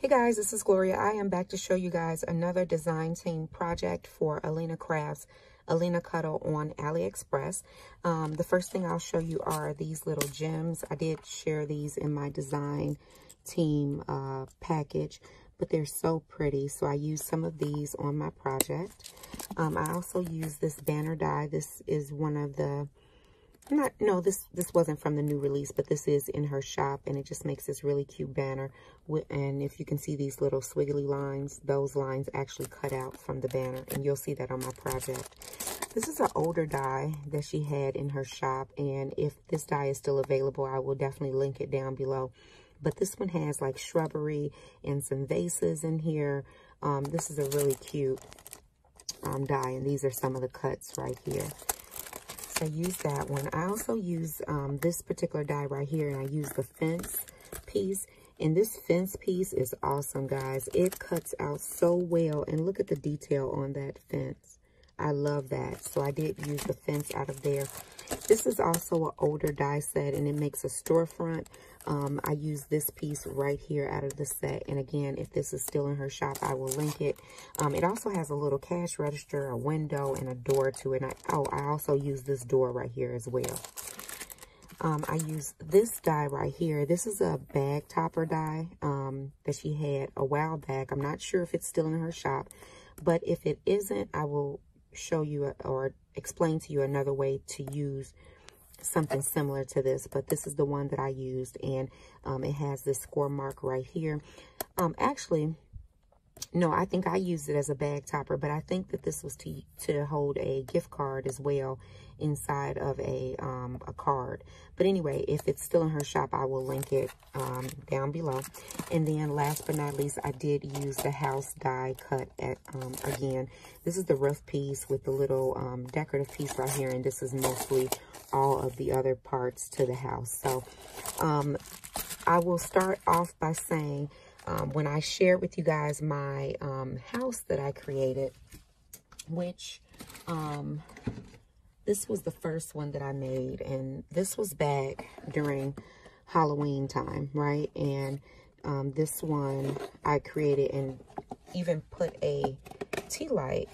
Hey guys, this is Gloria. I am back to show you guys another design team project for AlinaCraft's Alinacutle on AliExpress. The first thing I'll show you are these little gems. I did share these in my design team package, but they're so pretty. So I used some of these on my project. I also used this banner die. This is one of the this wasn't from the new release, but this is in her shop, and it just makes this really cute banner. And if you can see these little swiggly lines, those lines actually cut out from the banner, and you'll see that on my project. This is an older die that she had in her shop, and if this die is still available, I will definitely link it down below. But this one has like shrubbery and some vases in here. This is a really cute die, and these are some of the cuts right here. So I use that one. I also use this particular die right here, and I use the fence piece. And this fence piece is awesome, guys. It cuts out so well, and look at the detail on that fence. I love that. So I did use the fence out of there. This is also an older die set, and it makes a storefront. I use this piece right here out of the set. And again, if this is still in her shop, I will link it. It also has a little cash register, a window, and a door to it. And I also use this door right here as well. I use this die right here. This is a bag topper die that she had a while back. I'm not sure if it's still in her shop, but if it isn't, I will show you or explain to you another way to use something similar to this. But this is the one that I used, and it has this score mark right here. Actually, no, I think I used it as a bag topper, but I think that this was to hold a gift card as well inside of a card. But anyway, if it's still in her shop, I will link it down below. And then last but not least, I did use the house die cut at again. This is the rough piece with the little decorative piece right here, and this is mostly all of the other parts to the house. So I will start off by saying, when I shared with you guys my house that I created, which this was the first one that I made, and this was back during Halloween time, right? And this one I created and even put a tea light,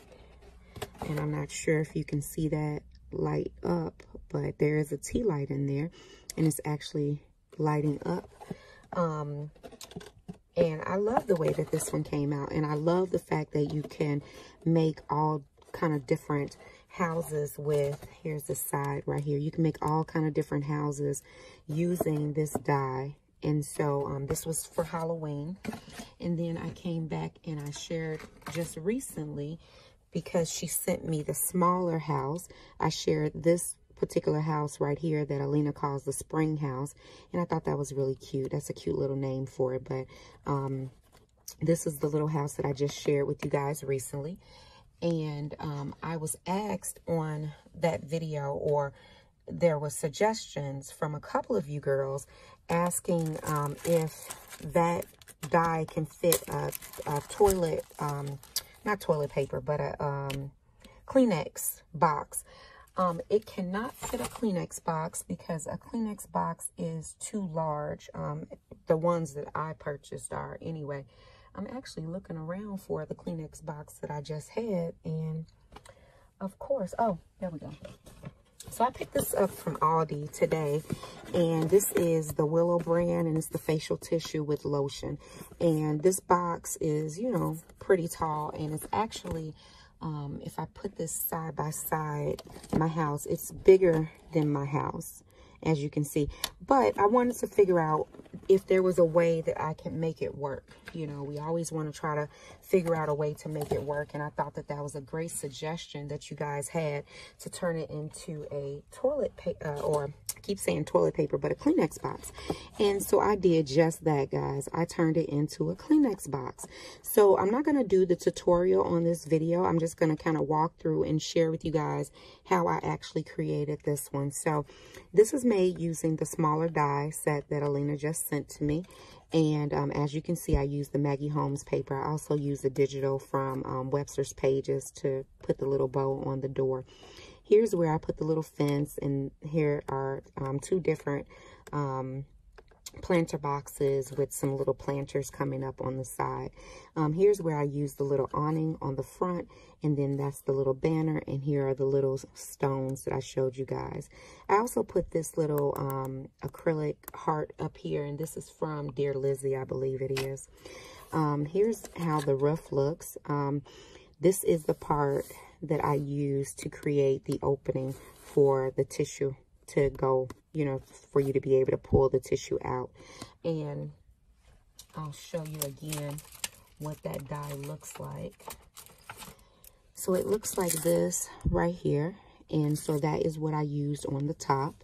and I'm not sure if you can see that light up, but there is a tea light in there, and it's actually lighting up. And I love the way that this one came out. And I love the fact that you can make all kind of different houses with, here's the side right here. You can make all kind of different houses using this die. And so this was for Halloween. And then I came back and I shared just recently, because she sent me the smaller house, I shared this particular house right here that Alina calls the spring house, and I thought that was really cute. That's a cute little name for it. But this is the little house that I just shared with you guys recently, and I was asked on that video, or there was suggestions from a couple of you girls asking if that die can fit a toilet, not toilet paper, but a Kleenex box. It cannot fit a Kleenex box because a Kleenex box is too large. The ones that I purchased are anyway. I'm actually looking around for the Kleenex box that I just had, and of course, oh, there we go. So I picked this up from Aldi today, and this is the Willow brand, and it's the facial tissue with lotion. And this box is, you know, pretty tall, and it's actually, if I put this side by side, my house, it's bigger than my house, as you can see. But I wanted to figure out if there was a way that I can make it work. You know, we always want to try to figure out a way to make it work. And I thought that that was a great suggestion that you guys had, to turn it into a toilet paper, or I keep saying toilet paper, but a Kleenex box. And so I did just that, guys. I turned it into a Kleenex box. So I'm not going to do the tutorial on this video. I'm just going to kind of walk through and share with you guys how I actually created this one. So this is made using the smaller die set that Alina just sent to me. And as you can see, I use the Maggie Holmes paper. I also use the digital from Webster's Pages to put the little bow on the door. Here's where I put the little fence, and here are two different planter boxes with some little planters coming up on the side. Here's where I use the little awning on the front, and then that's the little banner, and here are the little stones that I showed you guys. I also put this little acrylic heart up here, and this is from Dear Lizzie, I believe it is. Here's how the roof looks. This is the part that I use to create the opening for the tissue to go, you know, for you to be able to pull the tissue out. And I'll show you again what that die looks like. So it looks like this right here. And so that is what I used on the top.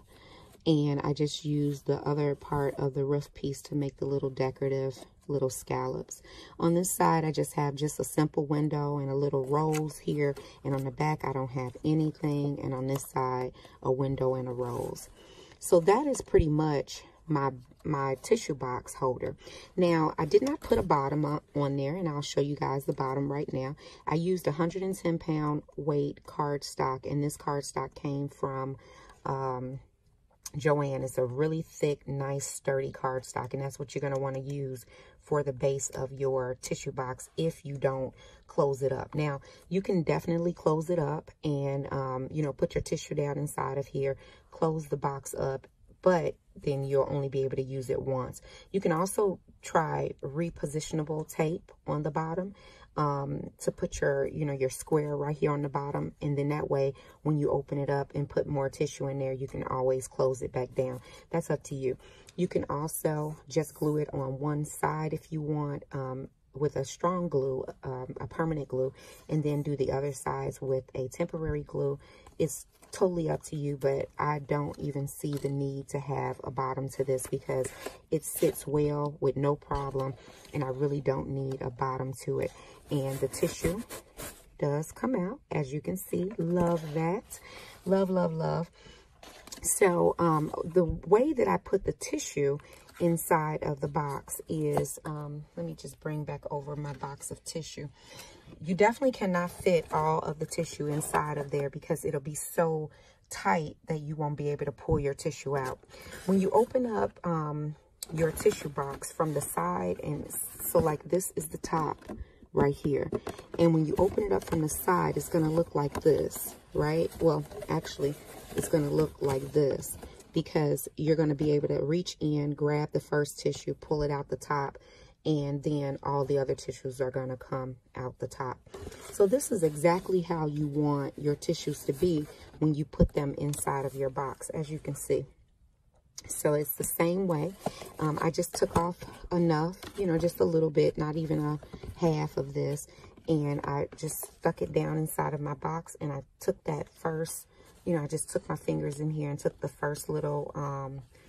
And I just used the other part of the roof piece to make the little decorative little scallops. On this side, I just have just a simple window and a little rose here. And on the back, I don't have anything. And on this side, a window and a rose. So that is pretty much my tissue box holder. Now, I did not put a bottom on there, and I'll show you guys the bottom right now. I used 110-pound weight cardstock, and this cardstock came from Joann. It's a really thick, nice, sturdy cardstock, and that's what you're going to want to use for the base of your tissue box if you don't close it up. Now, you can definitely close it up and, you know, put your tissue down inside of here, close the box up, but then you'll only be able to use it once. You can also try repositionable tape on the bottom to put your, you know, your square right here on the bottom. And then that way, when you open it up and put more tissue in there, you can always close it back down. That's up to you. You can also just glue it on one side if you want, with a strong glue, a permanent glue, and then do the other sides with a temporary glue. It's totally up to you, but I don't even see the need to have a bottom to this because it sits well with no problem, and I really don't need a bottom to it. And the tissue does come out, as you can see. Love that. Love, love, love. So the way that I put the tissue inside of the box is, let me just bring back over my box of tissue. You definitely cannot fit all of the tissue inside of there because it'll be so tight that you won't be able to pull your tissue out. When you open up your tissue box from the side, and so like this is the top right here, and when you open it up from the side, it's going to look like this, right? Well, actually, it's going to look like this, because you're going to be able to reach in, grab the first tissue, pull it out the top, and then all the other tissues are going to come out the top. So this is exactly how you want your tissues to be when you put them inside of your box, as you can see. So it's the same way. I just took off enough, you know, just a little bit, not even a half of this, and I just stuck it down inside of my box, and I took that first, you know, I just took my fingers in here and took the first little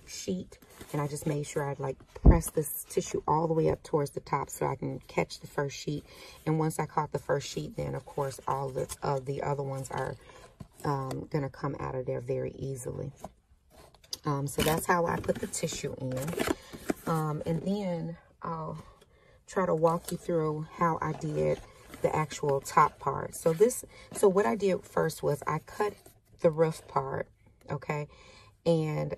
sheet, and I just made sure I'd like press this tissue all the way up towards the top so I can catch the first sheet. And once I caught the first sheet, then of course all of the other ones are gonna come out of there very easily. So that's how I put the tissue in. And then I'll try to walk you through how I did the actual top part. So what I did first was I cut the roof part, okay? And,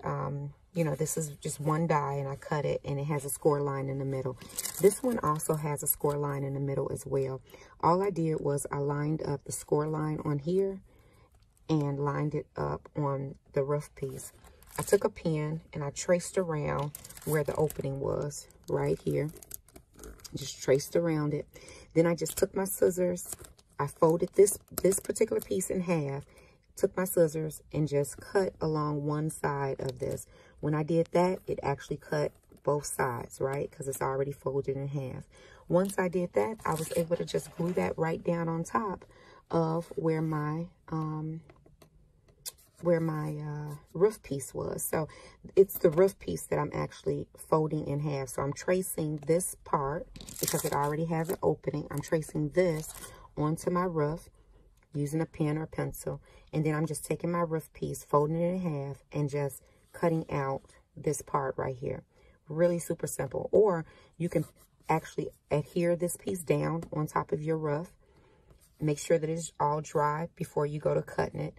you know, this is just one die, and I cut it, and it has a score line in the middle. This one also has a score line in the middle as well. All I did was I lined up the score line on here and lined it up on the roof piece. I took a pen and I traced around where the opening was, right here. Just traced around it. Then I just took my scissors. I folded this particular piece in half, took my scissors and just cut along one side of this. When I did that, it actually cut both sides, right? Because it's already folded in half. Once I did that, I was able to just glue that right down on top of where my roof piece was. So it's the roof piece that I'm actually folding in half. So I'm tracing this part because it already has an opening. I'm tracing this onto my roof using a pen or pencil. And then I'm just taking my roof piece, folding it in half, and just cutting out this part right here. Really super simple. Or you can actually adhere this piece down on top of your roof. Make sure that it's all dry before you go to cutting it.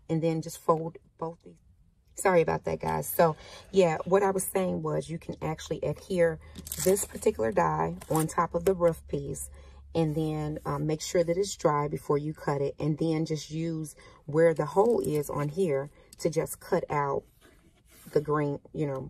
And then just fold both these Sorry about that, guys. So, yeah, what I was saying was you can actually adhere this particular die on top of the roof piece, and then make sure that it's dry before you cut it, and then just use where the hole is on here to just cut out the green. You know,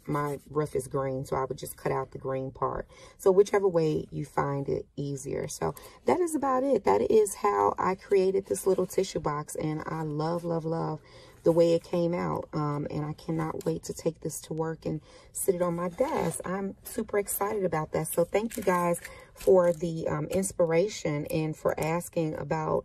my roof is green, so I would just cut out the green part. So whichever way you find it easier. So that is about it. That is how I created this little tissue box, and I love the way it came out. And I cannot wait to take this to work and sit it on my desk. I'm super excited about that. So thank you guys for the inspiration and for asking about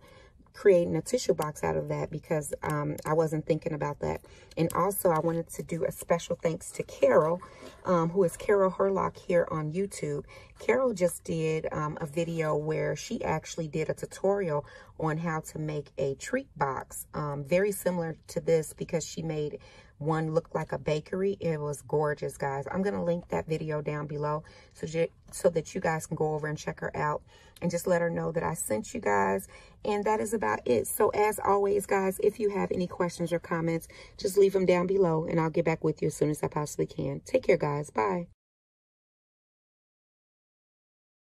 creating a tissue box out of that, because I wasn't thinking about that. And also I wanted to do a special thanks to Carol, who is Carol Herlock here on YouTube. Carol just did a video where she actually did a tutorial on how to make a treat box, very similar to this, because she made one look like a bakery. It was gorgeous, guys. I'm going to link that video down below so that you guys can go over and check her out and just let her know that I sent you guys. And that is about it. So as always, guys, if you have any questions or comments, just leave them down below and I'll get back with you as soon as I possibly can. Take care, guys. Bye.